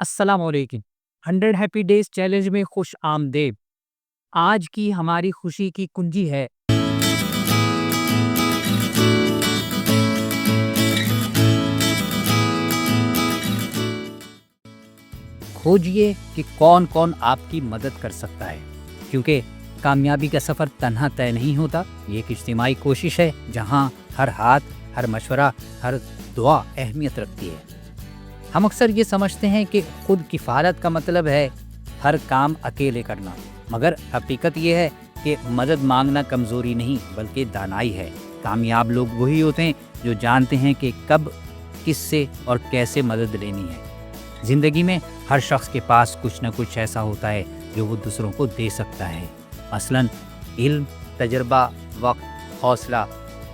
السلام علیکم۔ 100 happy days challenge میں خوش آمدید۔ آج کی ہماری خوشی کی کنجی ہے کھوجئے کہ کون کون آپ کی مدد کر سکتا ہے، کیونکہ کامیابی کا سفر تنہا طے نہیں ہوتا، یہ ایک اجتماعی کوشش ہے جہاں ہر ہاتھ، ہر مشورہ، ہر دعا اہمیت رکھتی ہے۔ ہم اکثر یہ سمجھتے ہیں کہ خود کفالت کا مطلب ہے ہر کام اکیلے کرنا، مگر حقیقت یہ ہے کہ مدد مانگنا کمزوری نہیں بلکہ دانائی ہے۔ کامیاب لوگ وہی ہوتے ہیں جو جانتے ہیں کہ کب، کس سے اور کیسے مدد لینی ہے۔ زندگی میں ہر شخص کے پاس کچھ نہ کچھ ایسا ہوتا ہے جو وہ دوسروں کو دے سکتا ہے، مثلاً علم، تجربہ، وقت، حوصلہ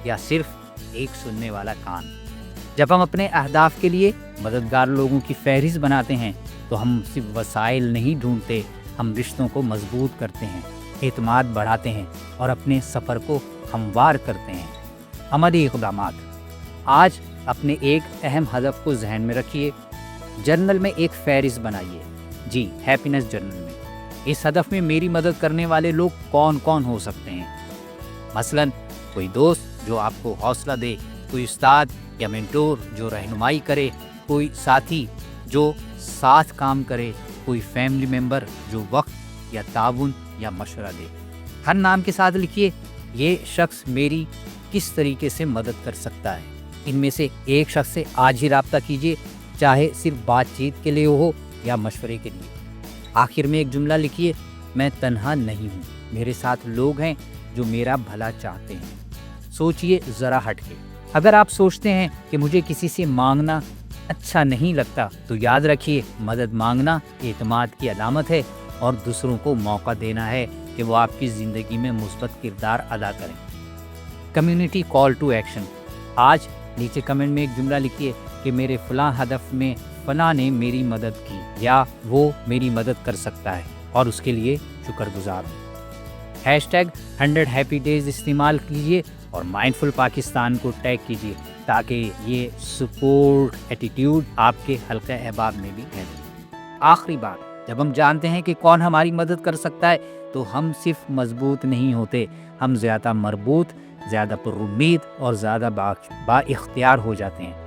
یا صرف ایک سننے والا کان۔ جب ہم اپنے اہداف کے لیے مددگار لوگوں کی فہرست بناتے ہیں تو ہم صرف وسائل نہیں ڈھونڈتے، ہم رشتوں کو مضبوط کرتے ہیں، اعتماد بڑھاتے ہیں اور اپنے سفر کو ہموار کرتے ہیں۔ عملی اقدامات۔ آج اپنے ایک اہم ہدف کو ذہن میں رکھیے۔ جرنل میں ایک فہرست بنائیے، جی ہیپینس جرنل میں۔ اس ہدف میں میری مدد کرنے والے لوگ کون کون ہو سکتے ہیں؟ مثلاً کوئی دوست جو آپ کو حوصلہ دے، کوئی استاد یا مینٹور جو رہنمائی کرے، کوئی ساتھی جو ساتھ کام کرے، کوئی فیملی ممبر جو وقت یا تعاون یا مشورہ دے۔ ہر نام کے ساتھ لکھیے، یہ شخص میری کس طریقے سے مدد کر سکتا ہے۔ ان میں سے ایک شخص سے آج ہی رابطہ کیجیے، چاہے صرف بات چیت کے لیے ہو یا مشورے کے لیے۔ آخر میں ایک جملہ لکھیے، میں تنہا نہیں ہوں، میرے ساتھ لوگ ہیں جو میرا بھلا چاہتے ہیں۔ سوچئے ذرا ہٹ کے۔ اگر آپ سوچتے ہیں کہ مجھے کسی سے مانگنا اچھا نہیں لگتا تو یاد رکھیے، مدد مانگنا اعتماد کی علامت ہے اور دوسروں کو موقع دینا ہے کہ وہ آپ کی زندگی میں مثبت کردار ادا کریں۔ Community call to action. آج نیچے کمنٹ میں ایک جملہ لکھیے کہ میرے فلاں ہدف میں فلاں نے میری مدد کی یا وہ میری مدد کر سکتا ہے اور اس کے لیے شکر گزار ہوں۔ #100 ہیپی ڈیز استعمال کیجیے اور مائنڈفل پاکستان کو ٹیگ کیجیے تاکہ یہ سپورٹ ایٹیٹیوڈ آپ کے حلقہ احباب میں بھی پھیلے۔ آخری بات، جب ہم جانتے ہیں کہ کون ہماری مدد کر سکتا ہے تو ہم صرف مضبوط نہیں ہوتے، ہم زیادہ مربوط، زیادہ پر امید اور زیادہ با اختیار ہو جاتے ہیں۔